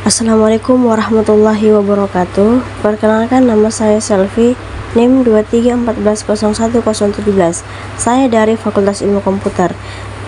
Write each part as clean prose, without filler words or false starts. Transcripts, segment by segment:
Assalamualaikum warahmatullahi wabarakatuh. Perkenalkan, nama saya Selvi, NIM 2314010017. Saya dari Fakultas Ilmu Komputer.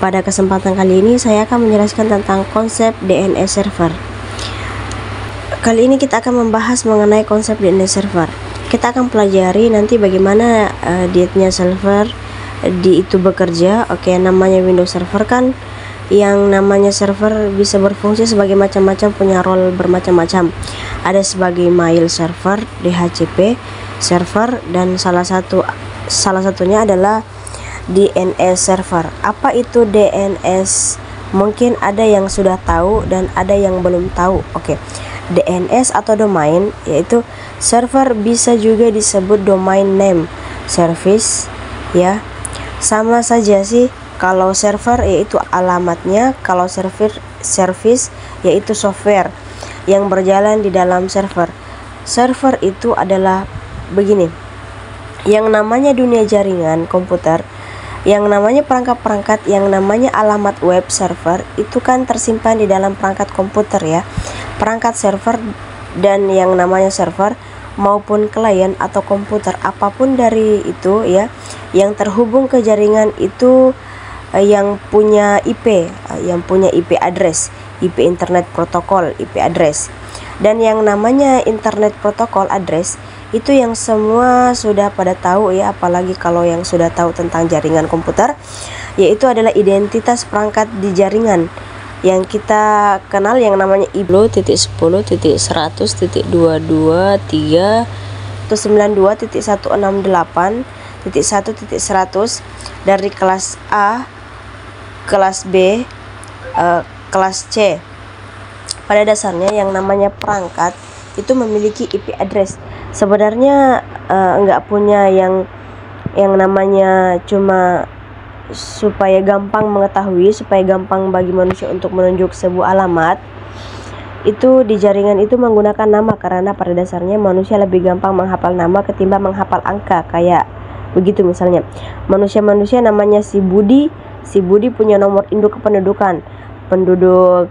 Pada kesempatan kali ini saya akan menjelaskan tentang konsep DNS server. Kali ini kita akan membahas mengenai konsep DNS server. Kita akan pelajari nanti bagaimana DNS server itu bekerja. Oke, namanya Windows Server kan, yang namanya server bisa berfungsi sebagai macam-macam, punya role bermacam-macam. Ada sebagai mail server, DHCP server, dan salah satunya adalah DNS server. Apa itu DNS? Mungkin ada yang sudah tahu dan ada yang belum tahu. Oke. DNS atau domain yaitu server, bisa juga disebut domain name service ya. Sama saja sih. Kalau server yaitu alamatnya, kalau service yaitu software yang berjalan di dalam server. Server itu adalah begini, yang namanya dunia jaringan komputer, yang namanya perangkat-perangkat, yang namanya alamat web server itu kan tersimpan di dalam perangkat komputer ya. Perangkat server dan yang namanya server maupun klien atau komputer, apapun dari itu ya, yang terhubung ke jaringan itu yang punya IP, address, IP internet protokol, IP address. Dan yang namanya internet protokol address itu yang semua sudah pada tahu ya, apalagi kalau yang sudah tahu tentang jaringan komputer, yaitu adalah identitas perangkat di jaringan yang kita kenal, yang namanya IP 10.10.192.168.1.100 dari kelas A, kelas B, kelas C. Pada dasarnya yang namanya perangkat itu memiliki IP address. Sebenarnya enggak punya yang namanya cuma supaya gampang mengetahui, supaya gampang bagi manusia untuk menunjuk sebuah alamat. Itu di jaringan itu menggunakan nama, karena pada dasarnya manusia lebih gampang menghafal nama ketimbang menghafal angka. Kayak begitu misalnya, manusia namanya si Budi punya nomor induk kependudukan, penduduk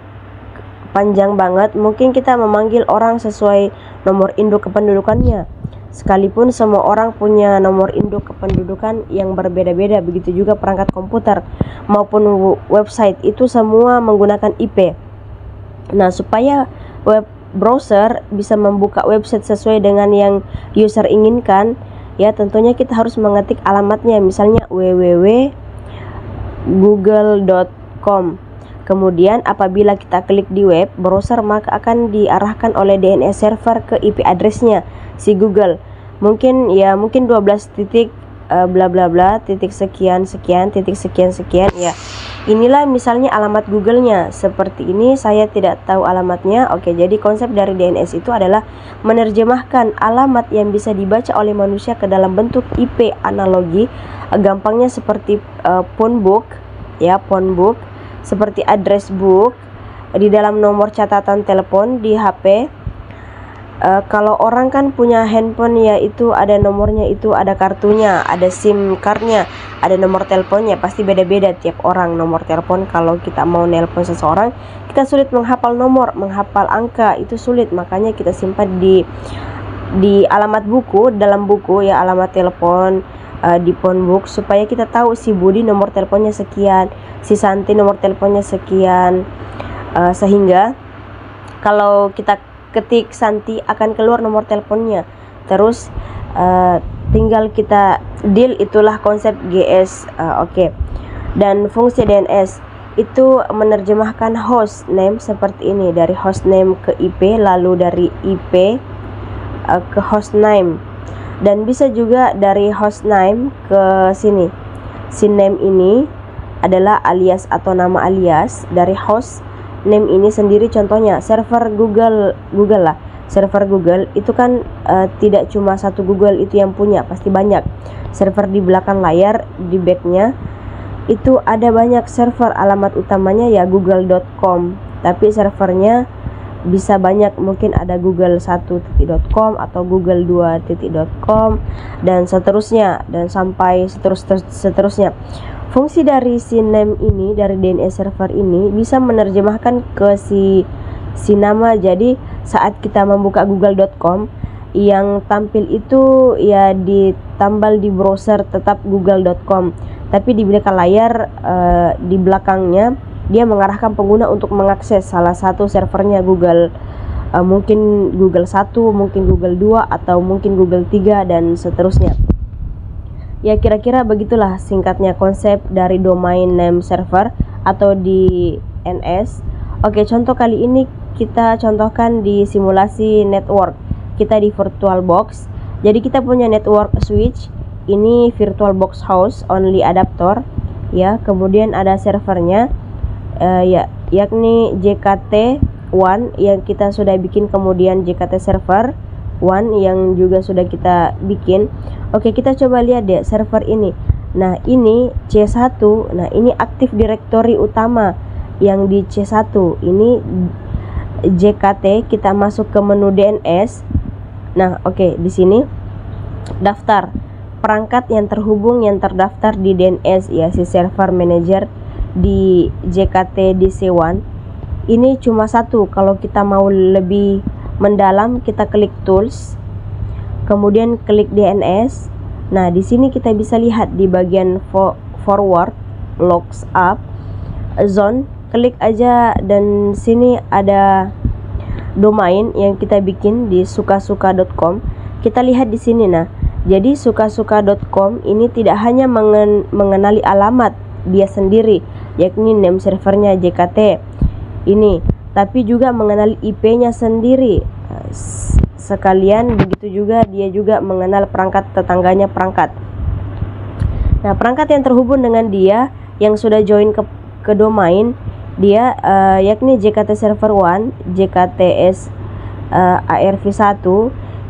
panjang banget. Mungkin kita memanggil orang sesuai nomor induk kependudukannya, sekalipun semua orang punya nomor induk kependudukan yang berbeda-beda. Begitu juga perangkat komputer maupun website itu semua menggunakan IP. Nah, supaya web browser bisa membuka website sesuai dengan yang user inginkan ya, tentunya kita harus mengetik alamatnya, misalnya www.google.com. Kemudian apabila kita klik di web browser, maka akan diarahkan oleh DNS server ke IP addressnya si Google. Mungkin 12 titik bla bla bla titik sekian sekian titik sekian sekian ya. Inilah misalnya alamat Google-nya. Seperti ini, saya tidak tahu alamatnya. Oke, jadi konsep dari DNS itu adalah menerjemahkan alamat yang bisa dibaca oleh manusia ke dalam bentuk IP analogi. Gampangnya seperti phone book ya, seperti address book di dalam nomor catatan telepon di HP. Kalau orang kan punya handphone ya, itu ada nomornya, itu ada kartunya, ada SIM cardnya, ada nomor teleponnya. Pasti beda-beda tiap orang nomor telepon. Kalau kita mau nelpon seseorang, kita sulit menghafal nomor, menghafal angka itu sulit. Makanya kita simpan di alamat buku, dalam buku ya, alamat telepon di phone book, supaya kita tahu si Budi nomor teleponnya sekian, si Santi nomor teleponnya sekian, sehingga kalau kita ketik Santi akan keluar nomor teleponnya. Terus tinggal kita deal. Itulah konsep GS. Oke. Dan fungsi DNS itu menerjemahkan host name seperti ini, dari host name ke IP, lalu dari IP ke host name, dan bisa juga dari host name ke sini. Si name ini adalah alias atau nama alias dari host name ini sendiri. Contohnya server Google lah. Server Google itu kan tidak cuma satu Google itu yang punya, pasti banyak server di belakang layar. Di backnya itu ada banyak server. Alamat utamanya ya google.com, tapi servernya bisa banyak, mungkin ada google1.com atau google2.com dan seterusnya, dan sampai seterusnya. Fungsi dari si name ini, dari DNS server ini, bisa menerjemahkan ke si si nama. Jadi saat kita membuka google.com, yang tampil itu ya ditambal di browser tetap google.com, tapi di belakang layar di belakangnya dia mengarahkan pengguna untuk mengakses salah satu servernya Google, mungkin Google 1, mungkin Google 2, atau mungkin Google 3 dan seterusnya. Ya kira-kira begitulah singkatnya konsep dari domain name server atau DNS. Oke, contoh kali ini kita contohkan di simulasi network. Kita di VirtualBox. Jadi kita punya network switch. Ini VirtualBox host only adapter ya. Kemudian ada servernya yakni JKT1 yang kita sudah bikin, kemudian JKT server 1 yang juga sudah kita bikin. Oke, kita coba lihat deh server ini. Nah, ini C1. Nah, ini aktif directory utama yang di C1. Ini JKT, kita masuk ke menu DNS. Nah, oke, di sini daftar perangkat yang terhubung yang terdaftar di DNS ya, si server manager di JKT DC1. Ini cuma satu. Kalau kita mau lebih mendalam, kita klik tools, kemudian klik DNS. Nah, di sini kita bisa lihat di bagian forward, logs up, zone, klik aja, dan sini ada domain yang kita bikin di sukasuka.com. Kita lihat di sini. Nah, jadi sukasuka.com ini tidak hanya mengenali alamat dia sendiri, yakni name servernya JKT ini, tapi juga mengenali IP-nya sendiri. Sekalian begitu juga dia juga mengenal perangkat tetangganya perangkat. Nah, perangkat yang terhubung dengan dia yang sudah join ke domain dia yakni JKT server 1, JKTS ARV1,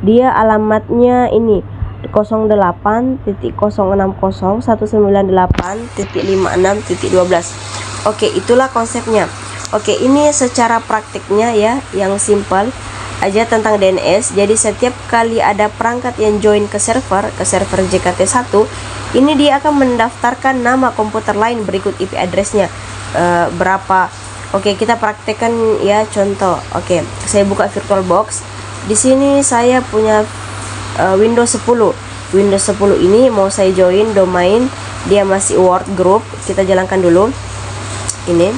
dia alamatnya ini 08.060.198.56.12. Oke, itulah konsepnya. Oke, ini secara praktiknya ya, yang simple aja tentang DNS. Jadi setiap kali ada perangkat yang join ke server JKT1, ini dia akan mendaftarkan nama komputer lain berikut IP addressnya berapa. Oke, kita praktekkan ya contoh. Oke, saya buka VirtualBox. Di sini saya punya Windows 10. Windows 10 ini mau saya join domain, dia masih workgroup. Kita jalankan dulu. Ini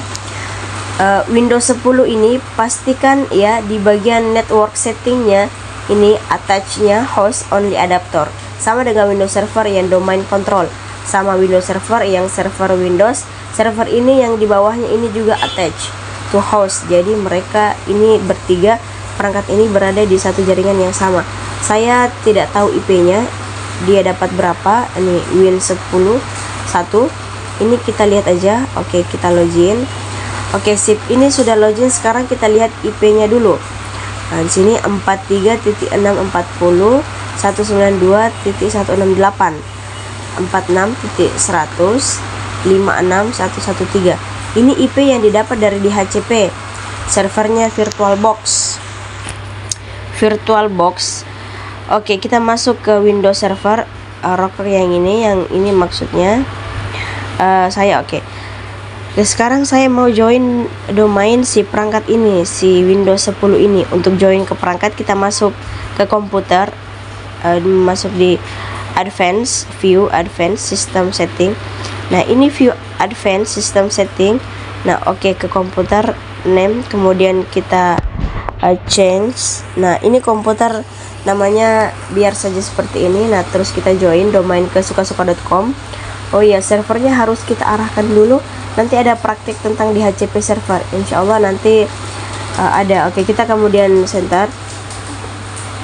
Windows 10 ini pastikan ya di bagian network settingnya ini attachnya host only adapter, sama dengan Windows Server yang domain control, sama Windows Server yang server Windows. Server ini yang di bawahnya ini juga attach to host. Jadi mereka ini bertiga, perangkat ini berada di satu jaringan yang sama. Saya tidak tahu IP-nya dia dapat berapa. Ini Win 10 1. Ini kita lihat aja. Oke, kita login. Oke, sip. Ini sudah login. Sekarang kita lihat IP-nya dulu. Nah, di sini 43.640 192.168 46.100 56113. Ini IP yang didapat dari DHCP servernya VirtualBox. Oke, kita masuk ke Windows Server Rocker yang ini maksudnya saya. Oke, sekarang saya mau join domain si perangkat ini, si Windows 10 ini. Untuk join ke perangkat, kita masuk ke komputer, masuk di View Advanced System Setting. Nah, ini View Advanced System Setting. Nah, oke, ke komputer name, kemudian kita change. Nah, ini komputer namanya biar saja seperti ini. Nah, terus kita join domain ke sukasuka.com. Oh ya, servernya harus kita arahkan dulu. Nanti ada praktik tentang DHCP server, insya Allah nanti ada. Oke, kita kemudian center,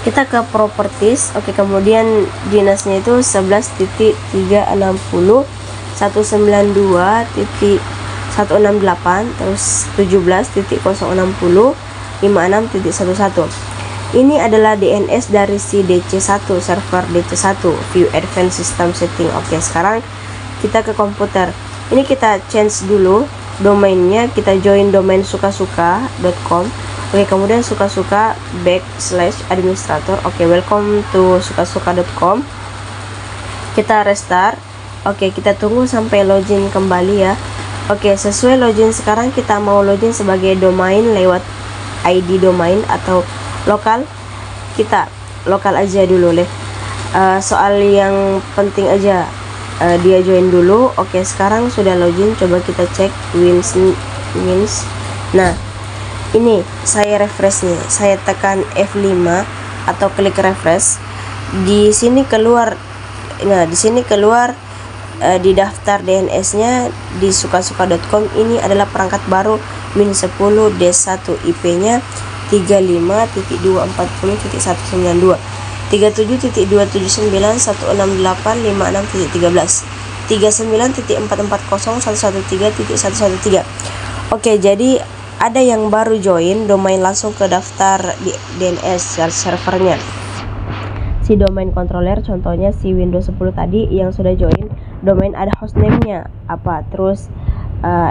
kita ke properties. Oke, kemudian dinasnya itu 11.360 192.168 terus 17.060 56.11. Ini adalah DNS dari si DC1, server DC1 View Advanced System Setting. Oke, sekarang kita ke komputer. Ini kita change dulu domainnya, kita join domain sukasuka.com. Oke, kemudian sukasuka /administrator. Oke, welcome to sukasuka.com. Kita restart. Oke, kita tunggu sampai login kembali ya. Oke, sesuai login sekarang kita mau login sebagai domain lewat ID domain atau lokal. Kita lokal aja dulu deh. Soal yang penting aja, dia join dulu. Oke, sekarang sudah login, coba kita cek wins. Nah, ini saya refresh nih, saya tekan F5 atau klik refresh. Di sini keluar, nah di sini keluar di daftar DNS-nya di sukasuka.com. Ini adalah perangkat baru Min10 D1, IP-nya 35.240.192, 37.279.168.56.13, 39.440.113.113. Oke, jadi ada yang baru join domain langsung ke daftar di DNS servernya. Si domain controller contohnya si Windows 10 tadi yang sudah join, domain ada hostname-nya apa, terus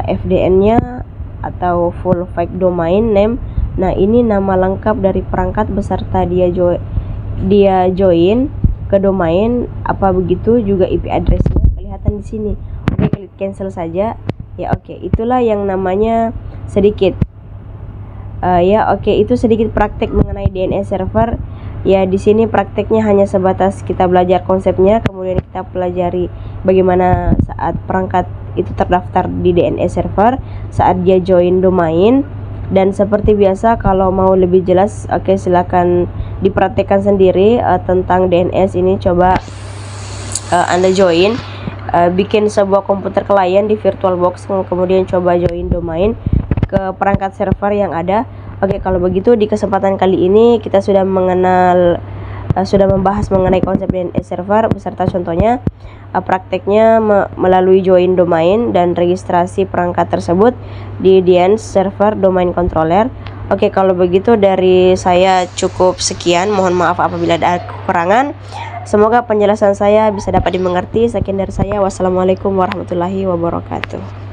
FDN-nya atau full fake domain name. Nah, ini nama lengkap dari perangkat beserta dia join ke domain apa, begitu juga IP address-nya kelihatan di sini. Oke, klik cancel saja. Ya oke, itulah yang namanya sedikit itu sedikit praktek mengenai DNS server. Ya, di sini prakteknya hanya sebatas kita belajar konsepnya, kemudian kita pelajari bagaimana saat perangkat itu terdaftar di DNS server, saat dia join domain. Dan seperti biasa, kalau mau lebih jelas, oke, silakan dipraktekkan sendiri tentang DNS ini. Coba Anda join, bikin sebuah komputer klien di VirtualBox, kemudian coba join domain ke perangkat server yang ada. Oke, kalau begitu di kesempatan kali ini kita sudah membahas mengenai konsep DNS server beserta contohnya, prakteknya melalui join domain dan registrasi perangkat tersebut di DNS server domain controller. Oke, kalau begitu dari saya cukup sekian. Mohon maaf apabila ada kekurangan. Semoga penjelasan saya bisa dapat dimengerti. Sekian dari saya. Wassalamualaikum warahmatullahi wabarakatuh.